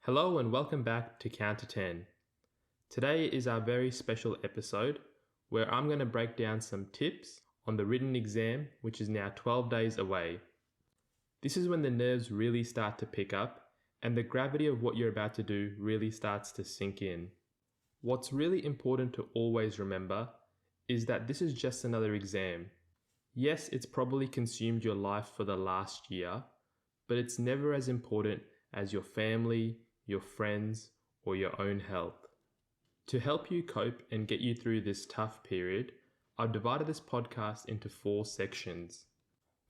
Hello and welcome back to Count to 10. Today is our very special episode where I'm going to break down some tips on the written exam, which is now 12 days away. This is when the nerves really start to pick up and the gravity of what you're about to do really starts to sink in. What's really important to always remember is that this is just another exam. Yes, it's probably consumed your life for the last year, but it's never as important as your family, your friends, or your own health. To help you cope and get you through this tough period, I've divided this podcast into 4 sections.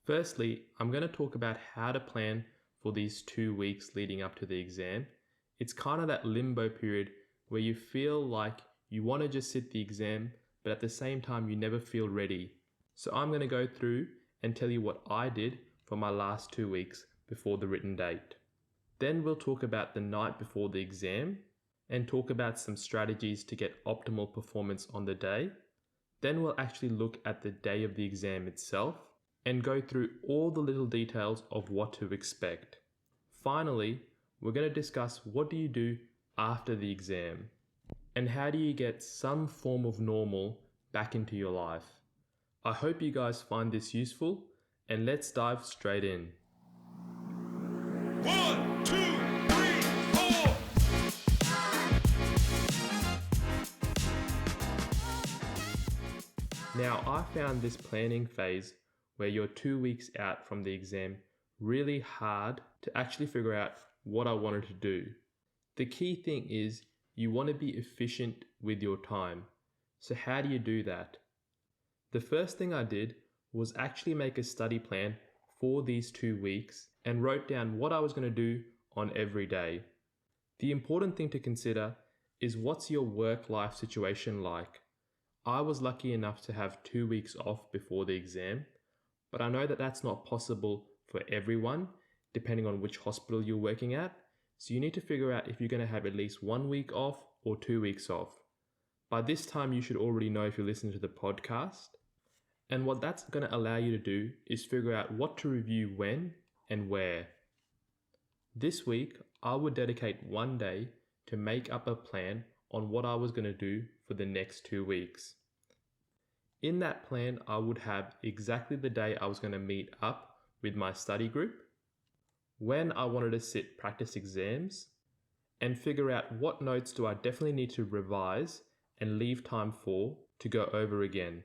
Firstly, I'm going to talk about how to plan for these 2 weeks leading up to the exam. It's kind of that limbo period where you feel like you want to just sit the exam, but at the same time you never feel ready. So I'm going to go through and tell you what I did for my last 2 weeks before the written date. Then we'll talk about the night before the exam and talk about some strategies to get optimal performance on the day. Then we'll actually look at the day of the exam itself and go through all the little details of what to expect. Finally, we're going to discuss what do you do after the exam and how do you get some form of normal back into your life. I hope you guys find this useful and let's dive straight in. 1, 2, 3, 4. Now, I found this planning phase where you're 2 weeks out from the exam really hard to actually figure out what I wanted to do. The key thing is you want to be efficient with your time. So how do you do that? The first thing I did was actually make a study plan for these 2 weeks and wrote down what I was going to do on every day. The important thing to consider is what's your work-life situation like? I was lucky enough to have 2 weeks off before the exam, but I know that that's not possible for everyone, depending on which hospital you're working at. So you need to figure out if you're going to have at least 1 week off or 2 weeks off. By this time, you should already know if you listen to the podcast. And what that's going to allow you to do is figure out what to review when and where. This week, I would dedicate 1 day to make up a plan on what I was going to do for the next 2 weeks. In that plan, I would have exactly the day I was going to meet up with my study group, when I wanted to sit practice exams, and figure out what notes do I definitely need to revise and leave time for to go over again.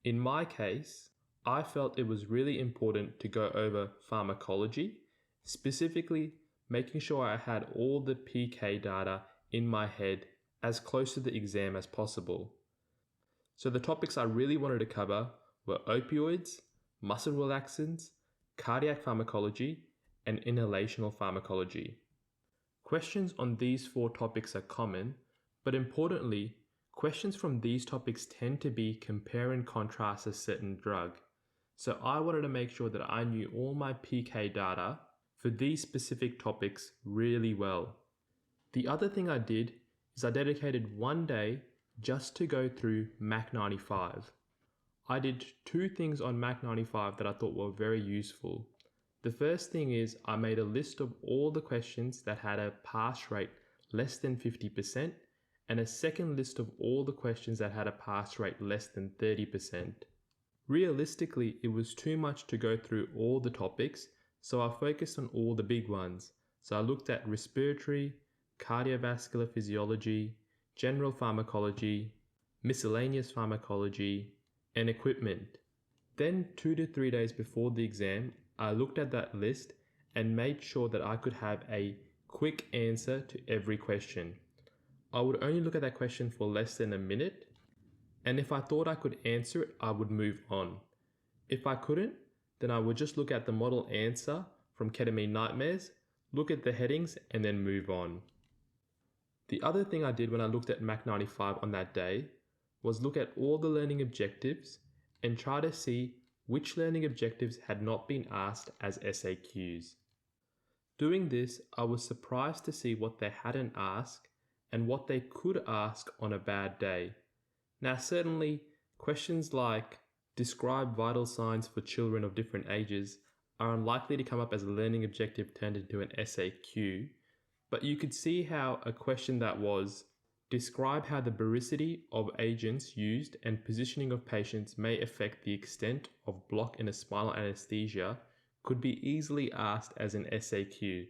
In my case, I felt it was really important to go over pharmacology, specifically making sure I had all the PK data in my head as close to the exam as possible. So the topics I really wanted to cover were opioids, muscle relaxants, cardiac pharmacology, and inhalational pharmacology. Questions on these 4 topics are common, but importantly, questions from these topics tend to be compare and contrast a certain drug. So I wanted to make sure that I knew all my PK data for these specific topics really well. The other thing I did is I dedicated 1 day just to go through Mac 95. I did 2 things on Mac 95 that I thought were very useful. The first thing is I made a list of all the questions that had a pass rate less than 50%, and a second list of all the questions that had a pass rate less than 30%. Realistically, it was too much to go through all the topics, so I focused on all the big ones. So I looked at respiratory, cardiovascular physiology, general pharmacology, miscellaneous pharmacology, and equipment. Then 2 to 3 days before the exam, I looked at that list and made sure that I could have a quick answer to every question. I would only look at that question for less than a minute, and if I thought I could answer it, I would move on. If I couldn't, then I would just look at the model answer from Ketamine Nightmares, look at the headings, and then move on. The other thing I did when I looked at Mac 95 on that day was look at all the learning objectives and try to see which learning objectives had not been asked as SAQs. Doing this, I was surprised to see what they hadn't asked and what they could ask on a bad day. Now, certainly, questions like describe vital signs for children of different ages are unlikely to come up as a learning objective turned into an SAQ, But you could see how a question that was, describe how the baricity of agents used and positioning of patients may affect the extent of block in a spinal anesthesia, could be easily asked as an SAQ.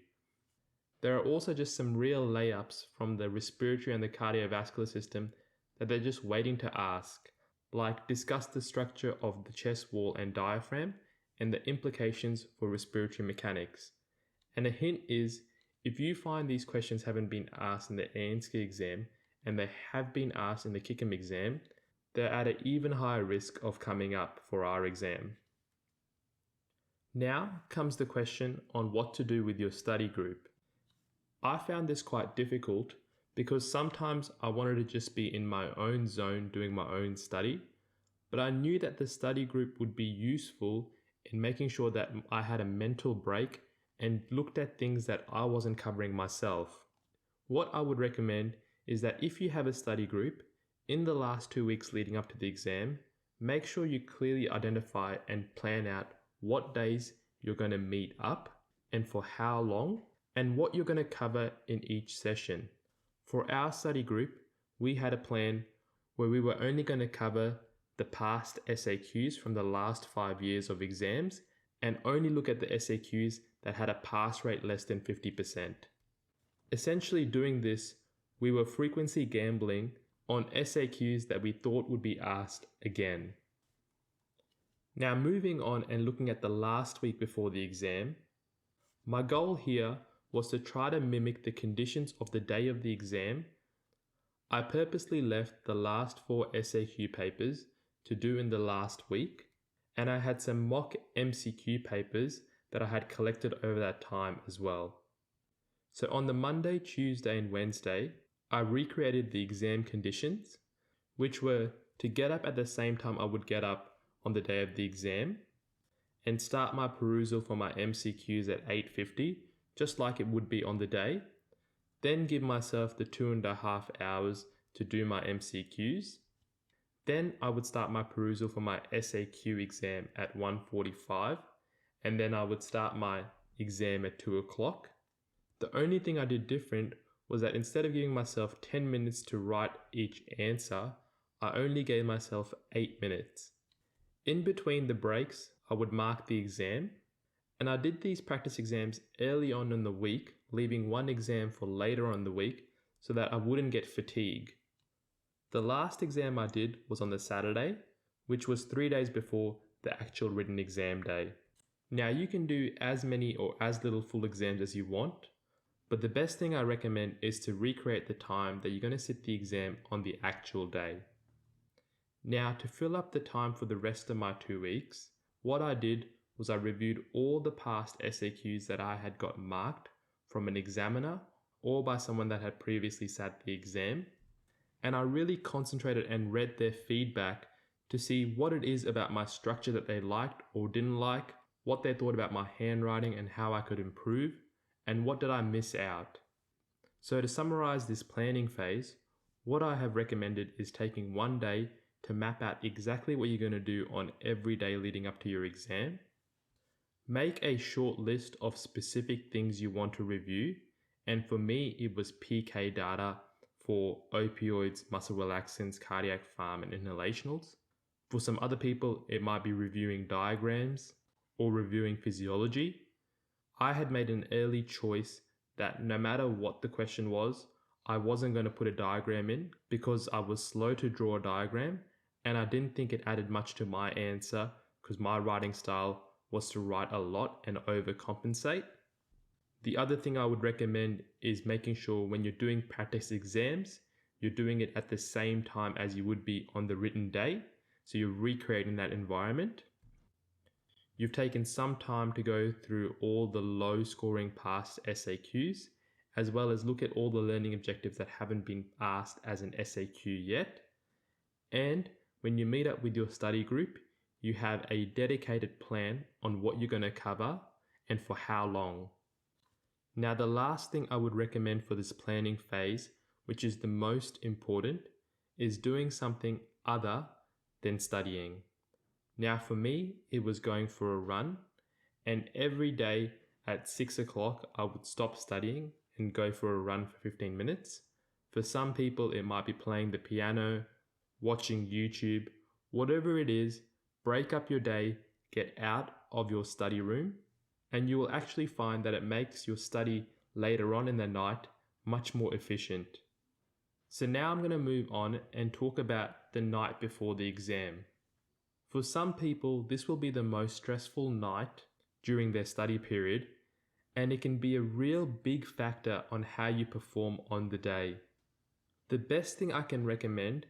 There are also just some real layups from the respiratory and the cardiovascular system that they're just waiting to ask, like discuss the structure of the chest wall and diaphragm and the implications for respiratory mechanics. And a hint is, if you find these questions haven't been asked in the ANSCA exam and they have been asked in the KICM exam, they're at an even higher risk of coming up for our exam. Now comes the question on what to do with your study group. I found this quite difficult because sometimes I wanted to just be in my own zone doing my own study, but I knew that the study group would be useful in making sure that I had a mental break and looked at things that I wasn't covering myself. What I would recommend is that if you have a study group, in the last 2 weeks leading up to the exam, make sure you clearly identify and plan out what days you're going to meet up and for how long, and what you're going to cover in each session. For our study group, we had a plan where we were only going to cover the past SAQs from the last 5 years of exams and only look at the SAQs that had a pass rate less than 50%. Essentially doing this, we were frequency gambling on SAQs that we thought would be asked again. Now moving on and looking at the last week before the exam, my goal here was to try to mimic the conditions of the day of the exam. I purposely left the last 4 SAQ papers to do in the last week, and I had some mock MCQ papers that I had collected over that time as well. So on the Monday, Tuesday and Wednesday, I recreated the exam conditions, which were to get up at the same time I would get up on the day of the exam and start my perusal for my MCQs at 8:50, just like it would be on the day, then give myself the 2.5 hours to do my MCQs. Then I would start my perusal for my SAQ exam at 1:45, and then I would start my exam at 2 o'clock. The only thing I did different was that instead of giving myself 10 minutes to write each answer, I only gave myself 8 minutes. In between the breaks, I would mark the exam, and I did these practice exams early on in the week, leaving one exam for later on in the week so that I wouldn't get fatigue. The last exam I did was on the Saturday, which was 3 days before the actual written exam day. Now you can do as many or as little full exams as you want, but the best thing I recommend is to recreate the time that you're going to sit the exam on the actual day. Now to fill up the time for the rest of my 2 weeks, what I did was I reviewed all the past SAQs that I had got marked from an examiner or by someone that had previously sat the exam, and I really concentrated and read their feedback to see what it is about my structure that they liked or didn't like, what they thought about my handwriting and how I could improve, and what did I miss out. So to summarize this planning phase, what I have recommended is taking one day to map out exactly what you're going to do on every day leading up to your exam. Make a short list of specific things you want to review, and for me it was PK data for opioids, muscle relaxants, cardiac pharm and inhalationals. For some other people it might be reviewing diagrams or reviewing physiology. I had made an early choice that no matter what the question was, I wasn't going to put a diagram in because I was slow to draw a diagram and I didn't think it added much to my answer because my writing style was to write a lot and overcompensate. The other thing I would recommend is making sure when you're doing practice exams, you're doing it at the same time as you would be on the written day. So you're recreating that environment. You've taken some time to go through all the low scoring past SAQs, as well as look at all the learning objectives that haven't been asked as an SAQ yet. And when you meet up with your study group, you have a dedicated plan on what you're going to cover and for how long. Now, the last thing I would recommend for this planning phase, which is the most important, is doing something other than studying. Now, for me, it was going for a run, and every day at 6 o'clock, I would stop studying and go for a run for 15 minutes. For some people, it might be playing the piano, watching YouTube, whatever it is. Break up your day, get out of your study room, and you will actually find that it makes your study later on in the night much more efficient. So now I'm going to move on and talk about the night before the exam. For some people, this will be the most stressful night during their study period, and it can be a real big factor on how you perform on the day. The best thing I can recommend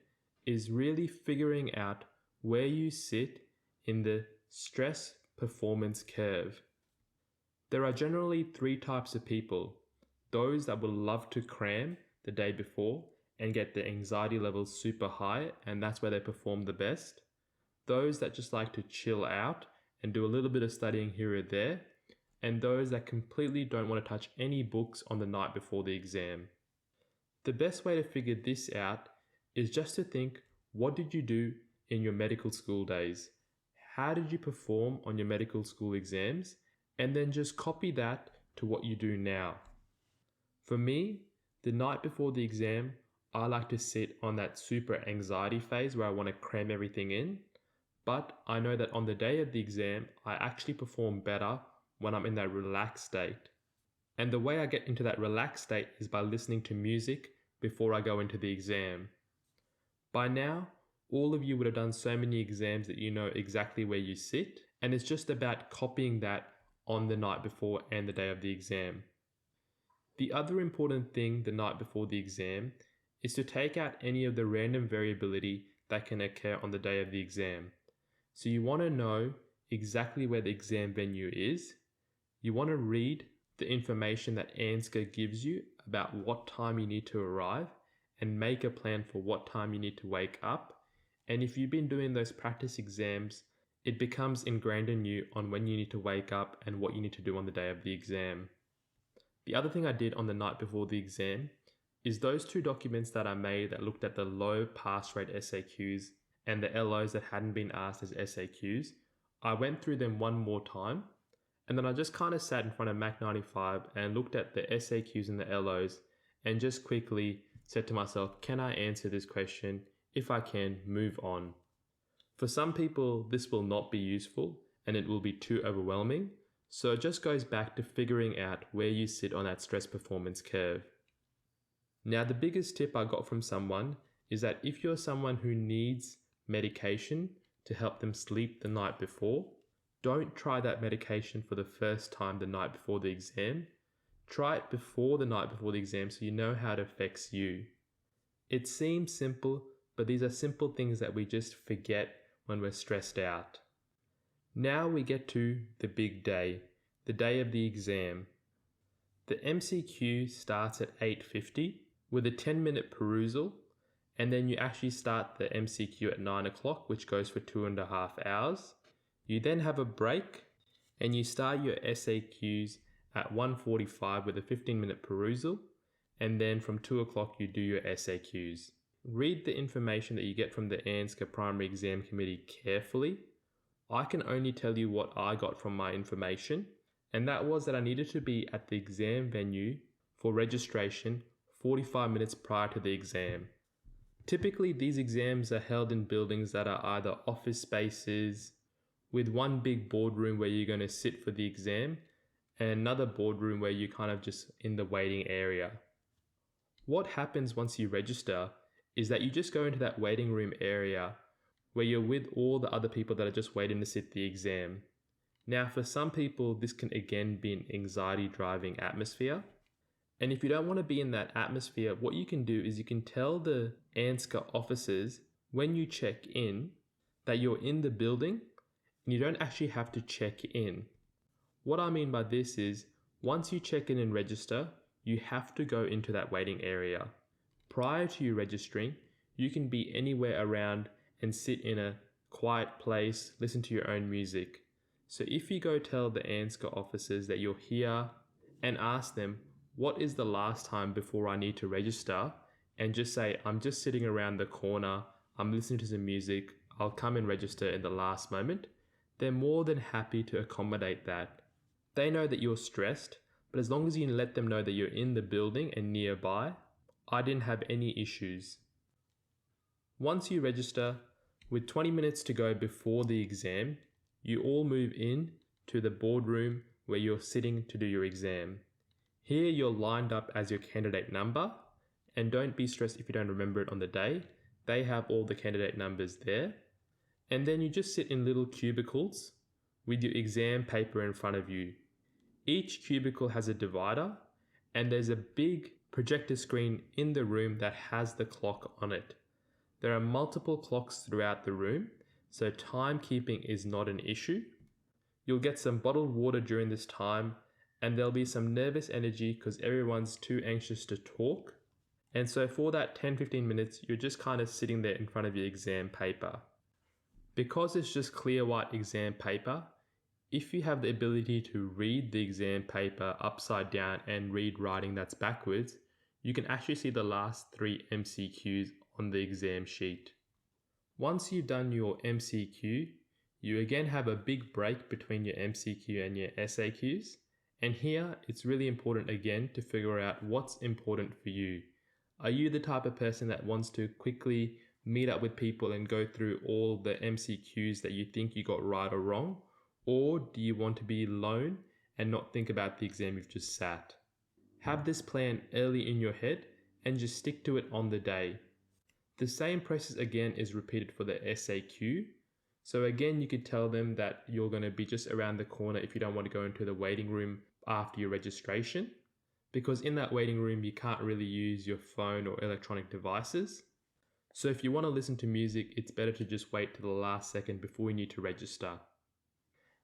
is really figuring out where you sit in the stress performance curve. There are generally 3 types of people: those that will love to cram the day before and get the anxiety levels super high, and that's where they perform the best; those that just like to chill out and do a little bit of studying here or there; and those that completely don't want to touch any books on the night before the exam. The best way to figure this out is just to think, what did you do in your medical school days? How did you perform on your medical school exams? And then just copy that to what you do now. For me, the night before the exam, I like to sit on that super anxiety phase where I want to cram everything in. But I know that on the day of the exam, I actually perform better when I'm in that relaxed state. And the way I get into that relaxed state is by listening to music before I go into the exam. By now, all of you would have done so many exams that you know exactly where you sit, and it's just about copying that on the night before and the day of the exam. The other important thing the night before the exam is to take out any of the random variability that can occur on the day of the exam. So you want to know exactly where the exam venue is. You want to read the information that ANSCA gives you about what time you need to arrive and make a plan for what time you need to wake up. And if you've been doing those practice exams, it becomes ingrained in you on when you need to wake up and what you need to do on the day of the exam. The other thing I did on the night before the exam is those 2 documents that I made that looked at the low pass rate SAQs and the LOs that hadn't been asked as SAQs. I went through them one more time, and then I just kind of sat in front of Mac 95 and looked at the SAQs and the LOs and just quickly said to myself, can I answer this question? If I can, move on. For some people, this will not be useful and it will be too overwhelming. So it just goes back to figuring out where you sit on that stress performance curve. Now, the biggest tip I got from someone is that if you're someone who needs medication to help them sleep the night before, don't try that medication for the first time the night before the exam. Try it before the night before the exam so you know how it affects you. It seems simple, but these are simple things that we just forget when we're stressed out. Now we get to the big day, the day of the exam. The MCQ starts at 8:50 with a 10-minute perusal, and then you actually start the MCQ at 9 o'clock, which goes for 2.5 hours. You then have a break, and you start your SAQs at 1:45 with a 15-minute perusal, and then from 2 o'clock you do your SAQs. Read the information that you get from the ANSCA Primary Exam Committee carefully. I can only tell you what I got from my information, and that was that I needed to be at the exam venue for registration 45 minutes prior to the exam. Typically, these exams are held in buildings that are either office spaces with one big boardroom where you're going to sit for the exam and another boardroom where you're kind of just in the waiting area. What happens once you register is that you just go into that waiting room area where you're with all the other people that are just waiting to sit the exam. Now, for some people, this can again be an anxiety-driving atmosphere. And if you don't want to be in that atmosphere, what you can do is you can tell the ANSCA officers when you check in that you're in the building and you don't actually have to check in. What I mean by this is once you check in and register, you have to go into that waiting area. Prior to you registering, you can be anywhere around and sit in a quiet place, listen to your own music. So if you go tell the ANSCA officers that you're here and ask them, what is the last time before I need to register? And just say, I'm just sitting around the corner, I'm listening to some music, I'll come and register in the last moment. They're more than happy to accommodate that. They know that you're stressed, but as long as you let them know that you're in the building and nearby, I didn't have any issues. Once you register, with 20 minutes to go before the exam, you all move in to the boardroom where you're sitting to do your exam. Here you're lined up as your candidate number, and don't be stressed if you don't remember it on the day. They have all the candidate numbers there. And then you just sit in little cubicles with your exam paper in front of you. Each cubicle has a divider, and there's a big projector screen in the room that has the clock on it. There are multiple clocks throughout the room, so timekeeping is not an issue. You'll get some bottled water during this time, and there'll be some nervous energy because everyone's too anxious to talk. And so for that 10-15 minutes, you're just kind of sitting there in front of your exam paper. Because it's just clear white exam paper, if you have the ability to read the exam paper upside down and read writing that's backwards, you can actually see the last 3 MCQs on the exam sheet. Once you've done your MCQ, you again have a big break between your MCQ and your SAQs. And here, it's really important again to figure out what's important for you. Are you the type of person that wants to quickly meet up with people and go through all the MCQs that you think you got right or wrong? Or do you want to be alone and not think about the exam you've just sat? Have this plan early in your head and just stick to it on the day. The same process again is repeated for the SAQ. So again, you could tell them that you're going to be just around the corner if you don't want to go into the waiting room after your registration, because in that waiting room, you can't really use your phone or electronic devices. So if you want to listen to music, it's better to just wait till the last second before you need to register.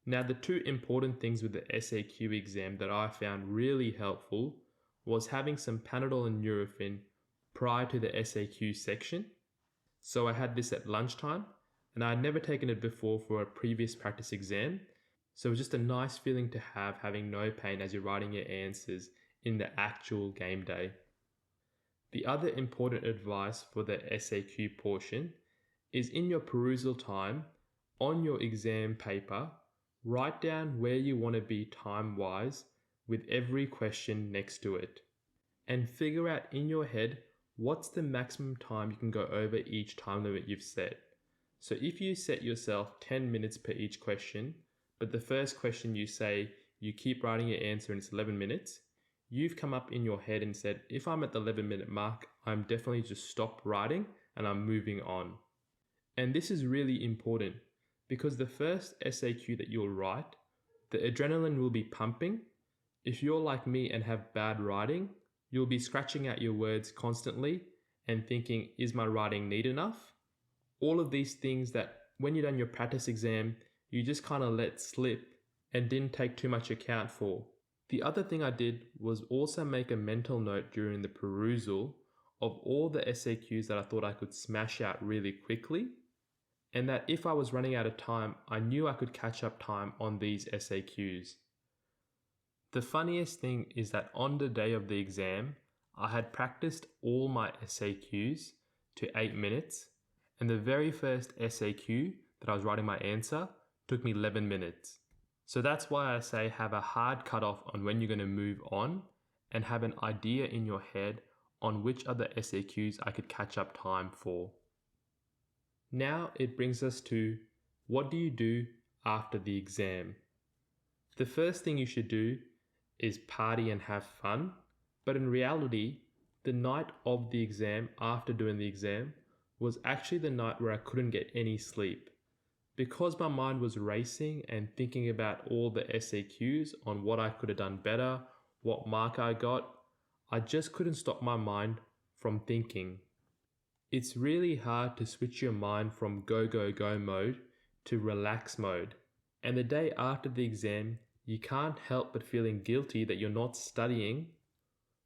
Now, the 2 important things with the SAQ exam that I found really helpful was having some Panadol and Nurofen prior to the SAQ section. So I had this at lunchtime, and I had never taken it before for a previous practice exam. So it was just a nice feeling to have, having no pain as you're writing your answers in the actual game day. The other important advice for the SAQ portion is in your perusal time, on your exam paper, write down where you want to be time-wise with every question next to it. And figure out in your head what's the maximum time you can go over each time limit you've set. So if you set yourself 10 minutes per each question, but the first question you say you keep writing your answer and it's 11 minutes, you've come up in your head and said, if I'm at the 11-minute mark, I'm definitely just stop writing and I'm moving on. And this is really important because the first SAQ that you'll write, the adrenaline will be pumping. If you're like me and have bad writing, you'll be scratching out your words constantly and thinking, is my writing neat enough? All of these things that when you've done your practice exam, you just kind of let slip and didn't take too much account for. The other thing I did was also make a mental note during the perusal of all the SAQs that I thought I could smash out really quickly, and that if I was running out of time, I knew I could catch up time on these SAQs. The funniest thing is that on the day of the exam, I had practiced all my SAQs to 8 minutes, and the very first SAQ that I was writing my answer took me 11 minutes. So that's why I say have a hard cutoff on when you're going to move on and have an idea in your head on which other SAQs I could catch up time for. Now it brings us to, what do you do after the exam? The first thing you should do is party and have fun, but in reality, the night of the exam, after doing the exam, was actually the night where I couldn't get any sleep. Because my mind was racing and thinking about all the SAQs on what I could have done better, what mark I got, I just couldn't stop my mind from thinking. It's really hard to switch your mind from go, go, go mode to relax mode. And the day after the exam, you can't help but feeling guilty that you're not studying.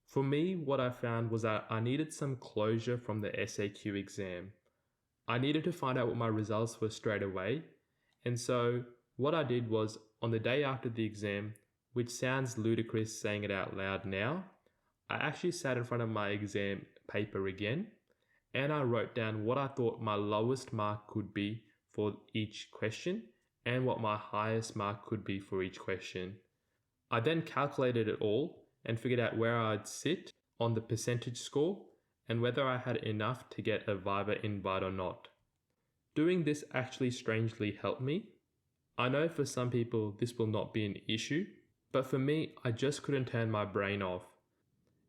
For me, what I found was that I needed some closure from the SAQ exam. I needed to find out what my results were straight away. And so what I did was, on the day after the exam, which sounds ludicrous saying it out loud now, I actually sat in front of my exam paper again, and I wrote down what I thought my lowest mark could be for each question and what my highest mark could be for each question. I then calculated it all and figured out where I'd sit on the percentage score and whether I had enough to get a Viva invite or not. Doing this actually strangely helped me. I know for some people this will not be an issue, but for me, I just couldn't turn my brain off.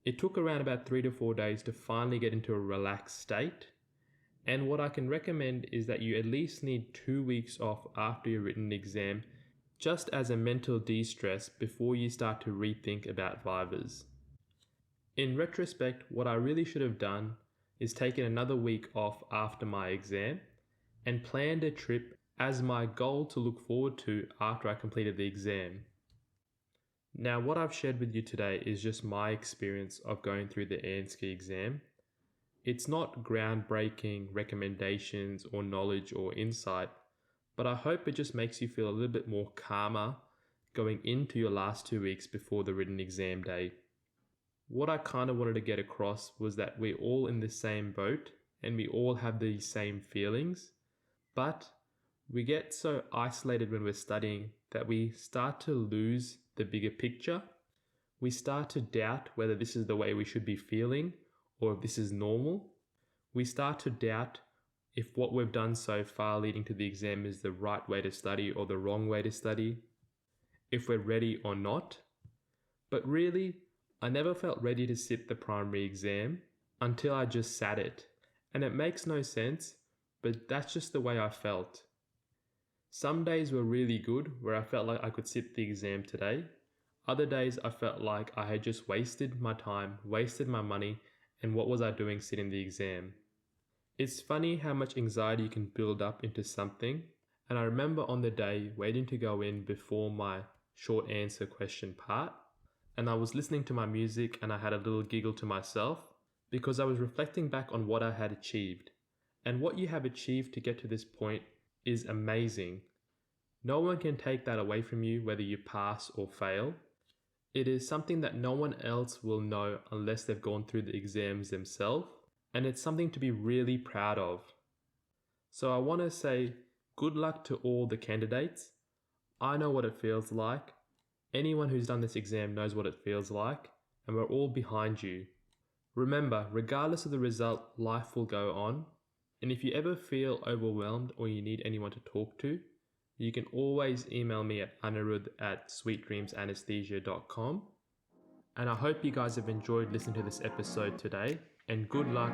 It took around about 3 to 4 days to finally get into a relaxed state. And what I can recommend is that you at least need 2 weeks off after your written exam, just as a mental de-stress before you start to rethink about Vivas. In retrospect, what I really should have done is taken another week off after my exam and planned a trip as my goal to look forward to after I completed the exam. Now, what I've shared with you today is just my experience of going through the ANSCI exam. It's not groundbreaking recommendations or knowledge or insight, but I hope it just makes you feel a little bit more calmer going into your last 2 weeks before the written exam day. What I kind of wanted to get across was that we're all in the same boat and we all have the same feelings, but we get so isolated when we're studying that we start to lose the bigger picture. We start to doubt whether this is the way we should be feeling or if this is normal. We start to doubt if what we've done so far leading to the exam is the right way to study or the wrong way to study, if we're ready or not. But really, I never felt ready to sit the primary exam until I just sat it. And it makes no sense, but that's just the way I felt. Some days were really good where I felt like I could sit the exam today. Other days I felt like I had just wasted my time, wasted my money, and what was I doing sitting the exam? It's funny how much anxiety can build up into something, and I remember on the day waiting to go in before my short answer question part, and I was listening to my music and I had a little giggle to myself because I was reflecting back on what I had achieved. And what you have achieved to get to this point is amazing. No one can take that away from you whether you pass or fail. It is something that no one else will know unless they've gone through the exams themselves, and it's something to be really proud of. So I want to say good luck to all the candidates. I know what it feels like. Anyone who's done this exam knows what it feels like, and we're all behind you. Remember, regardless of the result, life will go on. And if you ever feel overwhelmed or you need anyone to talk to, you can always email me at anirudh@sweetdreamsanesthesia.com. And I hope you guys have enjoyed listening to this episode today, and good luck